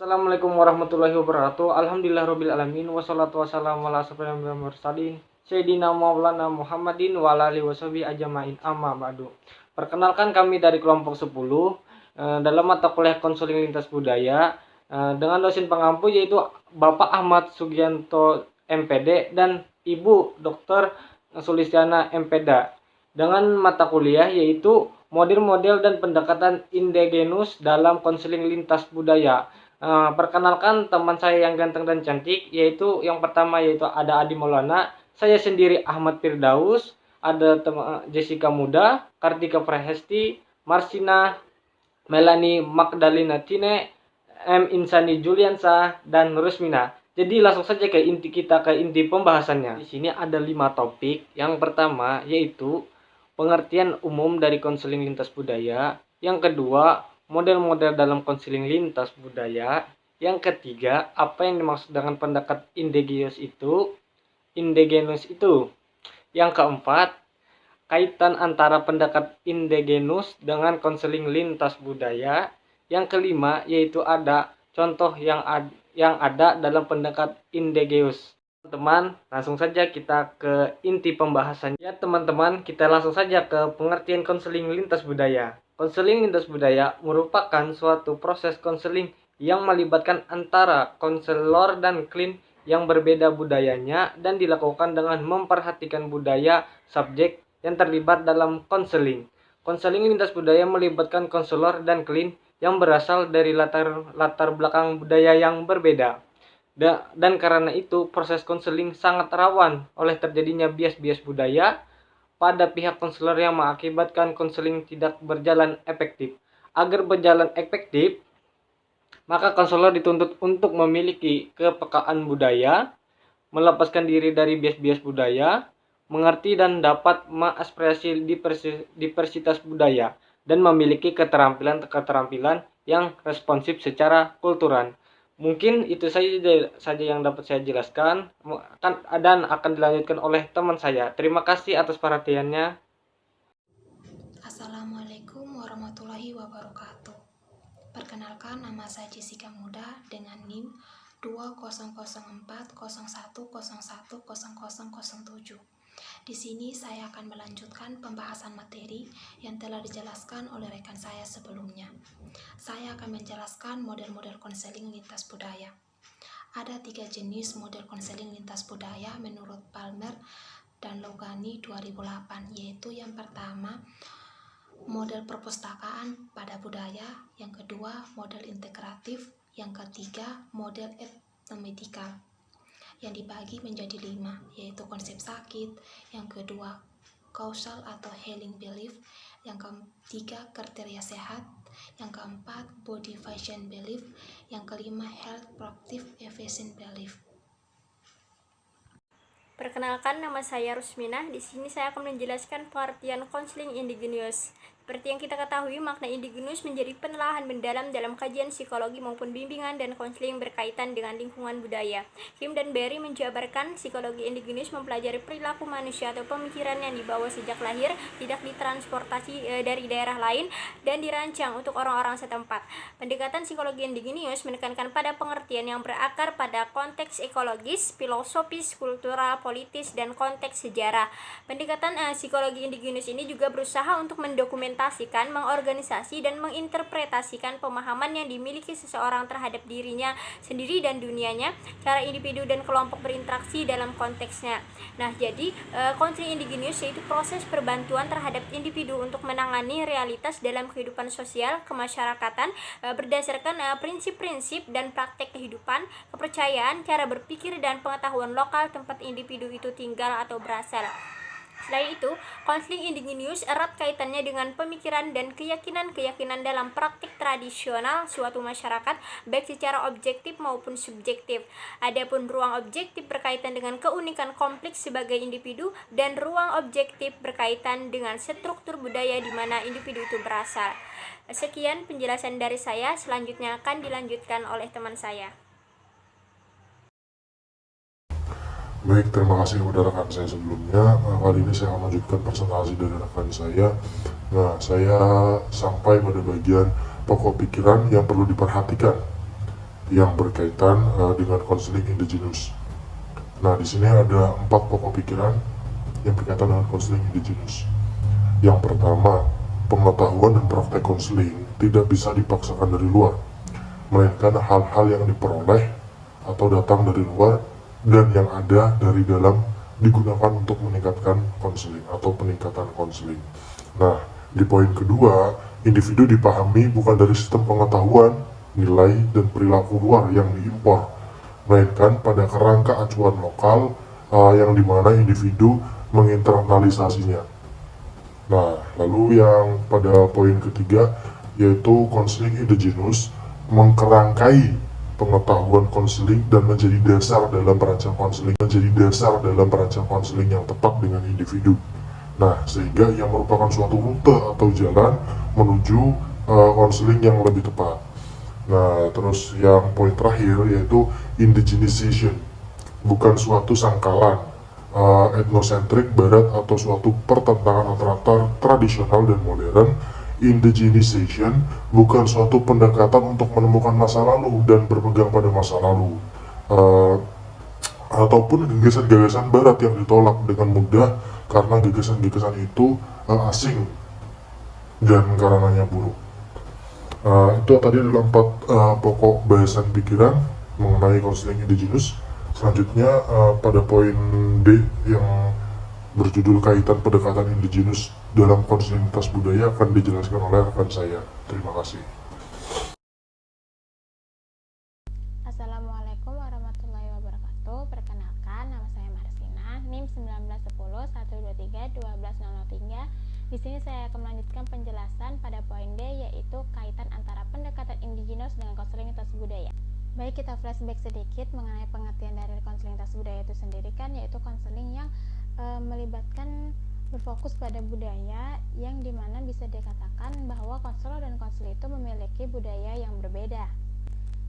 Assalamualaikum warahmatullahi wabarakatuh. Alhamdulillahirabbil alamin wassalatu wassalamu ala asyrofil mursalin sayyidina maulana Muhammadin wa ala alihi washabihi ajmain amma ba'du. Perkenalkan, kami dari kelompok 10 dalam mata kuliah konseling lintas budaya dengan dosen pengampu yaitu Bapak Ahmad Sugianto MPD dan Ibu Dr. Sulistiana MPda, dengan mata kuliah yaitu model-model dan pendekatan indigenus dalam konseling lintas budaya. Perkenalkan teman saya yang ganteng dan cantik, yaitu yang pertama yaitu ada Adi Maulana, saya sendiri Ahmad Firdaus, ada Jessica Muda, Kartika Prahesti, Marsina, Melanie Magdalena Tine, M Insani Juliansa, dan Rusmina. Jadi langsung saja ke inti pembahasannya. Di sini ada 5 topik. Yang pertama yaitu pengertian umum dari konseling lintas budaya. Yang kedua, model-model dalam konseling lintas budaya. Yang ketiga, apa yang dimaksud dengan pendekat indigenus itu. Yang keempat, kaitan antara pendekat indigenus dengan konseling lintas budaya. Yang kelima, yaitu ada contoh yang ada dalam pendekat indigenus. Teman-teman, langsung saja kita ke inti pembahasan. Ya teman-teman, kita langsung saja ke pengertian konseling lintas budaya. Konseling lintas budaya merupakan suatu proses konseling yang melibatkan antara konselor dan klien yang berbeda budayanya dan dilakukan dengan memperhatikan budaya subjek yang terlibat dalam konseling. Konseling lintas budaya melibatkan konselor dan klien yang berasal dari latar belakang budaya yang berbeda. Dan karena itu proses konseling sangat rawan oleh terjadinya bias-bias budaya pada pihak konselor yang mengakibatkan konseling tidak berjalan efektif. Agar berjalan efektif, maka konselor dituntut untuk memiliki kepekaan budaya, melepaskan diri dari bias-bias budaya, mengerti dan dapat mengapresiasi diversitas budaya, dan memiliki keterampilan yang responsif secara kultural. Mungkin itu saja yang dapat saya jelaskan, dan akan dilanjutkan oleh teman saya. Terima kasih atas perhatiannya. Assalamualaikum warahmatullahi wabarakatuh. Perkenalkan, nama saya Jessica Muda dengan NIM 200401010007. Di sini saya akan melanjutkan pembahasan materi yang telah dijelaskan oleh rekan saya sebelumnya. Saya akan menjelaskan model-model konseling lintas budaya. Ada 3 jenis model konseling lintas budaya menurut Palmer dan Logani 2008, yaitu yang pertama, model perpustakaan pada budaya, yang kedua, model integratif, yang ketiga, model etnomedikal, yang dibagi menjadi 5, yaitu konsep sakit, yang kedua, causal atau healing belief, yang ketiga, kriteria sehat, yang keempat, body fashion belief, yang kelima, health proactive efficient belief. Perkenalkan, nama saya Rusmina. Di sini saya akan menjelaskan pengertian konseling indigenous. Seperti yang kita ketahui, makna indigenous menjadi penelaahan mendalam dalam kajian psikologi maupun bimbingan dan konseling berkaitan dengan lingkungan budaya. Kim dan Berry menjabarkan psikologi indigenous mempelajari perilaku manusia atau pemikiran yang dibawa sejak lahir, tidak ditransportasi dari daerah lain, dan dirancang untuk orang-orang setempat. Pendekatan psikologi indigenous menekankan pada pengertian yang berakar pada konteks ekologis, filosofis, kultural, politis, dan konteks sejarah. Pendekatan psikologi indigenous ini juga berusaha untuk mendokumentasikan, mengorganisasi, dan menginterpretasikan pemahaman yang dimiliki seseorang terhadap dirinya sendiri dan dunianya, cara individu dan kelompok berinteraksi dalam konteksnya. Nah, jadi konseling indigenous yaitu proses perbantuan terhadap individu untuk menangani realitas dalam kehidupan sosial kemasyarakatan berdasarkan prinsip-prinsip dan praktek kehidupan, kepercayaan, cara berpikir, dan pengetahuan lokal tempat individu itu tinggal atau berasal. Selain itu, konseling indigenous erat kaitannya dengan pemikiran dan keyakinan-keyakinan dalam praktik tradisional suatu masyarakat, baik secara objektif maupun subjektif. Adapun ruang objektif berkaitan dengan keunikan kompleks sebagai individu, dan ruang objektif berkaitan dengan struktur budaya di mana individu itu berasal. Sekian penjelasan dari saya, selanjutnya akan dilanjutkan oleh teman saya. Baik, terima kasih kepada rekan saya sebelumnya. Kali ini saya akan lanjutkan presentasi dari rekan saya. Nah, saya sampai pada bagian pokok pikiran yang perlu diperhatikan yang berkaitan dengan konseling indigenous. Nah, di sini ada 4 pokok pikiran yang berkaitan dengan konseling indigenous. Yang pertama, pengetahuan dan praktek konseling tidak bisa dipaksakan dari luar, melainkan hal-hal yang diperoleh atau datang dari luar dan yang ada dari dalam digunakan untuk meningkatkan konseling atau peningkatan konseling. Nah, di poin kedua, individu dipahami bukan dari sistem pengetahuan, nilai, dan perilaku luar yang diimpor, melainkan pada kerangka acuan lokal yang dimana individu menginternalisasinya. Nah, lalu yang pada poin ketiga, yaitu konseling indigenous mengkerangkai pengetahuan konseling dan menjadi dasar dalam perancang konseling yang tepat dengan individu. Nah, sehingga yang merupakan suatu rute atau jalan menuju konseling yang lebih tepat. Nah, terus yang poin terakhir yaitu indigenization, bukan suatu sangkalan etnosentrik barat atau suatu pertentangan antara tradisional dan modern. Indigenization bukan suatu pendekatan untuk menemukan masa lalu dan berpegang pada masa lalu, ataupun gagasan-gagasan barat yang ditolak dengan mudah karena gagasan-gagasan itu asing dan karenanya buruk. Itu tadi adalah 4 pokok bahasan pikiran mengenai konseling indigenous. Selanjutnya pada poin B yang berjudul kaitan pendekatan indigenous dalam konseling lintas budaya akan dijelaskan oleh rekan saya. Terima kasih. Assalamualaikum warahmatullahi wabarakatuh. Perkenalkan, nama saya Marsina, NIM 1910123123. Di sini saya akan melanjutkan penjelasan pada poin D, yaitu kaitan antara pendekatan indigenous dengan konseling lintas budaya. Baik, kita flashback sedikit mengenai pengertian dari konseling lintas budaya itu sendiri kan, yaitu konseling yang melibatkan berfokus pada budaya, yang dimana bisa dikatakan bahwa konselor dan konselor itu memiliki budaya yang berbeda.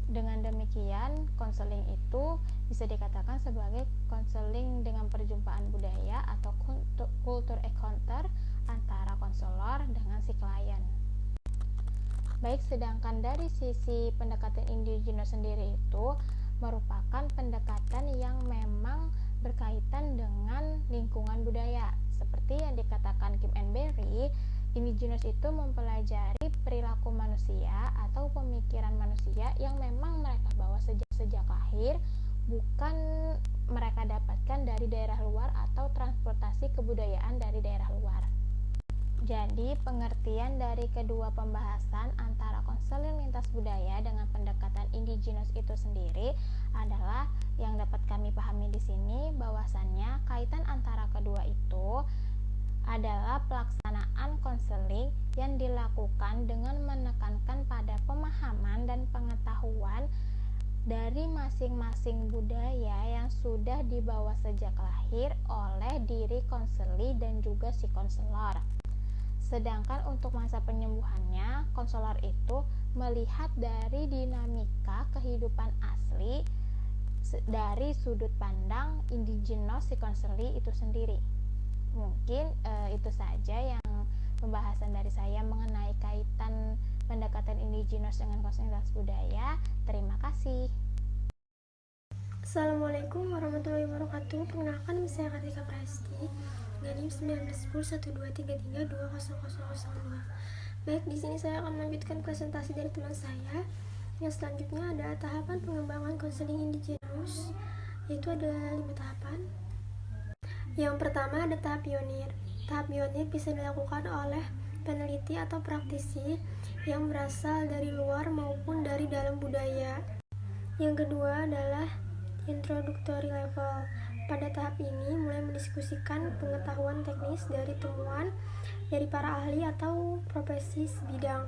Dengan demikian, konseling itu bisa dikatakan sebagai konseling dengan perjumpaan budaya atau culture encounter antara konselor dengan si klien. Baik, sedangkan dari sisi pendekatan indigenous sendiri itu merupakan pendekatan yang memang berkaitan dengan lingkungan budaya. Seperti yang dikatakan Kim and Barry, indigenous itu mempelajari perilaku manusia atau pemikiran manusia yang memang mereka bawa sejak lahir, bukan mereka dapatkan dari daerah luar atau transportasi kebudayaan dari daerah luar. Jadi, pengertian dari kedua pembahasan antara konseling lintas budaya dengan pendekatan indigenous itu sendiri adalah yang dapat kami pahami di sini, bahwasannya kaitan antara kedua itu adalah pelaksanaan konseling yang dilakukan dengan menekankan pada pemahaman dan pengetahuan dari masing-masing budaya yang sudah dibawa sejak lahir oleh diri konseli dan juga si konselor. Sedangkan untuk masa penyembuhannya, konselor itu melihat dari dinamika kehidupan asli dari sudut pandang indigenous si konseli itu sendiri. Mungkin itu saja yang pembahasan dari saya mengenai kaitan pendekatan indigenous dengan konseling lintas budaya. Terima kasih. Assalamualaikum warahmatullahi wabarakatuh. Perkenalkan, saya Kartika Prasti dengan NIM 19101233200002. Baik, di sini saya akan melanjutkan presentasi dari teman saya. Yang selanjutnya ada tahapan pengembangan konseling indigenous, yaitu ada 5 tahapan. Yang pertama ada tahap pionir. Tahap pionir bisa dilakukan oleh peneliti atau praktisi yang berasal dari luar maupun dari dalam budaya. Yang kedua adalah introductory level. Pada tahap ini mulai mendiskusikan pengetahuan teknis dari temuan dari para ahli atau profesi sebidang.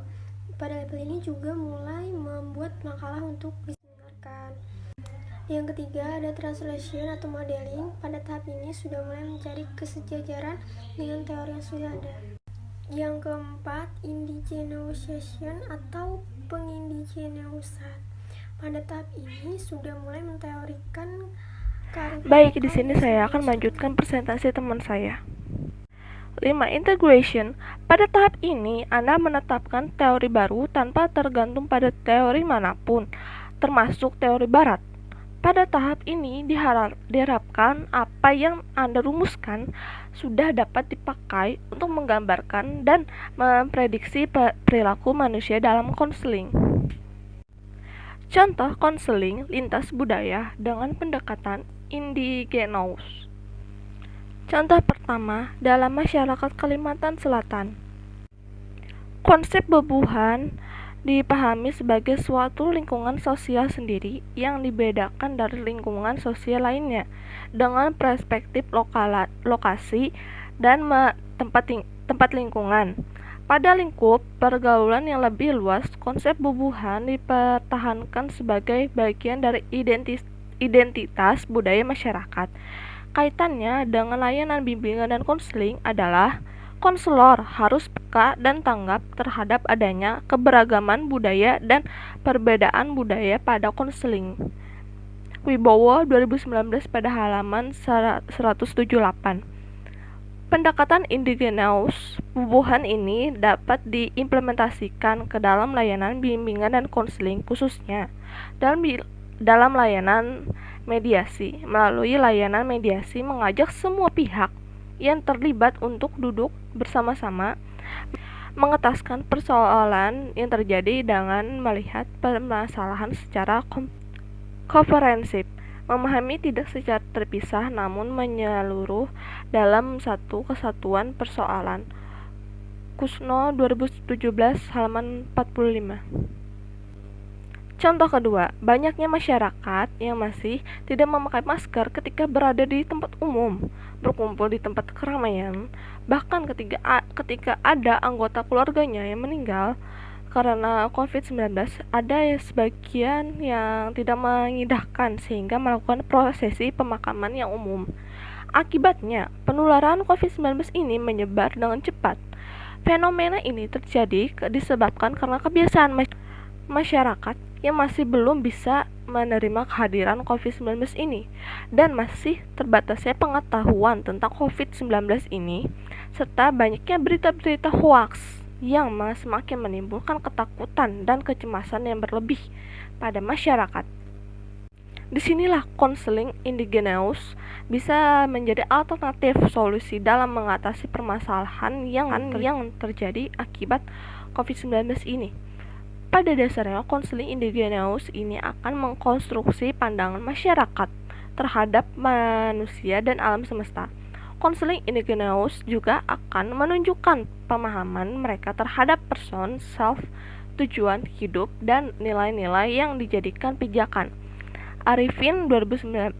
Pada level ini juga mulai membuat makalah untuk diseminarkan. Yang ketiga ada translation atau modeling. Pada tahap ini sudah mulai mencari kesejajaran dengan teori yang sudah ada. Yang keempat, indigenization atau pengindigeneusan. Pada tahap ini sudah mulai menteorikan Baik, di sini saya akan melanjutkan presentasi teman saya. 5. Integration. Pada tahap ini, Anda menetapkan teori baru tanpa tergantung pada teori manapun. termasuk teori barat. Pada tahap ini diharapkan apa yang Anda rumuskan sudah dapat dipakai untuk menggambarkan dan memprediksi perilaku manusia dalam konseling. Contoh konseling lintas budaya dengan pendekatan indigenous. Contoh pertama dalam masyarakat Kalimantan Selatan. Konsep bebuhan dipahami sebagai suatu lingkungan sosial sendiri yang dibedakan dari lingkungan sosial lainnya dengan perspektif lokasi dan tempat lingkungan. Pada lingkup pergaulan yang lebih luas, konsep bebuhan dipertahankan sebagai bagian dari identitas budaya masyarakat. Kaitannya dengan layanan bimbingan dan konseling adalah konselor harus peka dan tanggap terhadap adanya keberagaman budaya dan perbedaan budaya pada konseling. Wibowo 2019 pada halaman 178. Pendekatan indigenous bebuhan ini dapat diimplementasikan ke dalam layanan bimbingan dan konseling, khususnya dalam layanan mediasi. Melalui layanan mediasi mengajak semua pihak yang terlibat untuk duduk bersama-sama mengetaskan persoalan yang terjadi dengan melihat permasalahan secara komprehensif, memahami tidak secara terpisah namun menyeluruh dalam satu kesatuan persoalan. Kusno 2017 halaman 45. Contoh kedua, banyaknya masyarakat yang masih tidak memakai masker ketika berada di tempat umum, berkumpul di tempat keramaian, bahkan ketika ada anggota keluarganya yang meninggal karena COVID-19, ada sebagian yang tidak mengindahkan sehingga melakukan prosesi pemakaman yang umum. Akibatnya, penularan COVID-19 ini menyebar dengan cepat. Fenomena ini terjadi disebabkan karena kebiasaan masyarakat yang masih belum bisa menerima kehadiran COVID-19 ini dan masih terbatasnya pengetahuan tentang COVID-19 ini serta banyaknya berita-berita hoaks yang semakin menimbulkan ketakutan dan kecemasan yang berlebih pada masyarakat. Disinilah konseling indigenous bisa menjadi alternatif solusi dalam mengatasi permasalahan yang terjadi akibat COVID-19 ini. Pada dasarnya, konseling indigenous ini akan mengkonstruksi pandangan masyarakat terhadap manusia dan alam semesta. Konseling indigenous juga akan menunjukkan pemahaman mereka terhadap person, self, tujuan hidup, dan nilai-nilai yang dijadikan pijakan. Arifin 2013.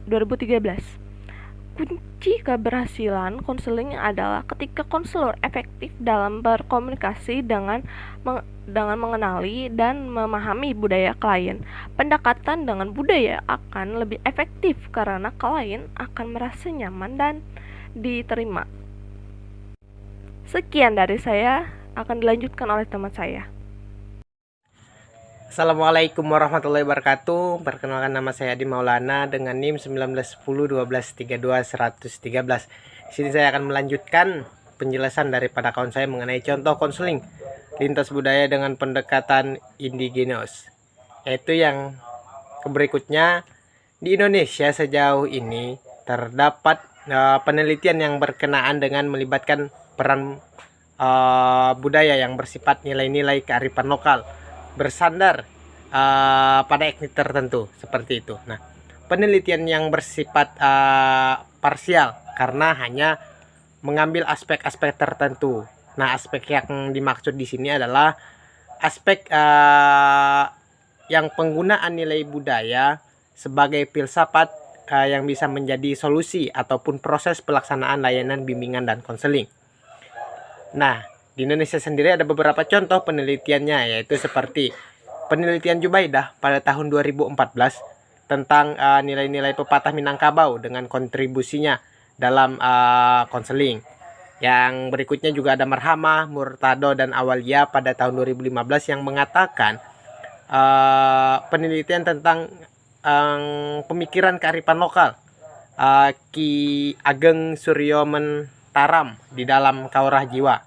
Kunci keberhasilan konseling adalah ketika konselor efektif dalam berkomunikasi dengan mengenali dan memahami budaya klien. Pendekatan dengan budaya akan lebih efektif karena klien akan merasa nyaman dan diterima. Sekian dari saya, akan dilanjutkan oleh teman saya. Assalamualaikum warahmatullahi wabarakatuh. Perkenalkan, nama saya Adi Maulana dengan NIM 1910-1232-113. Di sini saya akan melanjutkan penjelasan daripada kawan saya mengenai contoh konseling lintas budaya dengan pendekatan indigenous. Yaitu yang berikutnya, di Indonesia sejauh ini terdapat penelitian yang berkenaan dengan melibatkan peran budaya yang bersifat nilai-nilai kearifan lokal bersandar pada etnik tertentu seperti itu. Nah, penelitian yang bersifat parsial karena hanya mengambil aspek-aspek tertentu. Nah, aspek yang dimaksud di sini adalah aspek yang penggunaan nilai budaya sebagai filsafat yang bisa menjadi solusi ataupun proses pelaksanaan layanan bimbingan dan konseling. Nah, di Indonesia sendiri ada beberapa contoh penelitiannya, yaitu seperti penelitian Jubaidah pada tahun 2014 tentang nilai-nilai pepatah Minangkabau dengan kontribusinya dalam konseling. Yang berikutnya juga ada Marhamah, Murtado, dan Awalia pada tahun 2015 yang mengatakan penelitian tentang pemikiran kearifan lokal Ki Ageng Suryo Mentaram di dalam Kaurah Jiwa.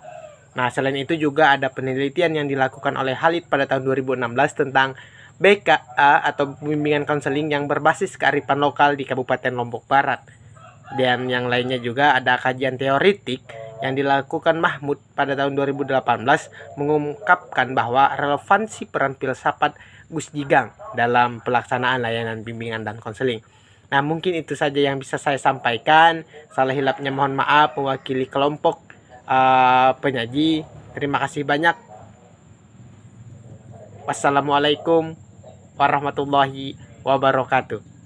Nah, selain itu juga ada penelitian yang dilakukan oleh Halid pada tahun 2016 tentang BKA atau bimbingan konseling yang berbasis kearifan lokal di Kabupaten Lombok Barat. Dan yang lainnya juga ada kajian teoritik yang dilakukan Mahmud pada tahun 2018 mengungkapkan bahwa relevansi peran filsafat Gus Jigang dalam pelaksanaan layanan bimbingan dan konseling. Nah, mungkin itu saja yang bisa saya sampaikan. Salah hilapnya mohon maaf mewakili kelompok penyaji. Terima kasih banyak. Wassalamualaikum warahmatullahi wabarakatuh.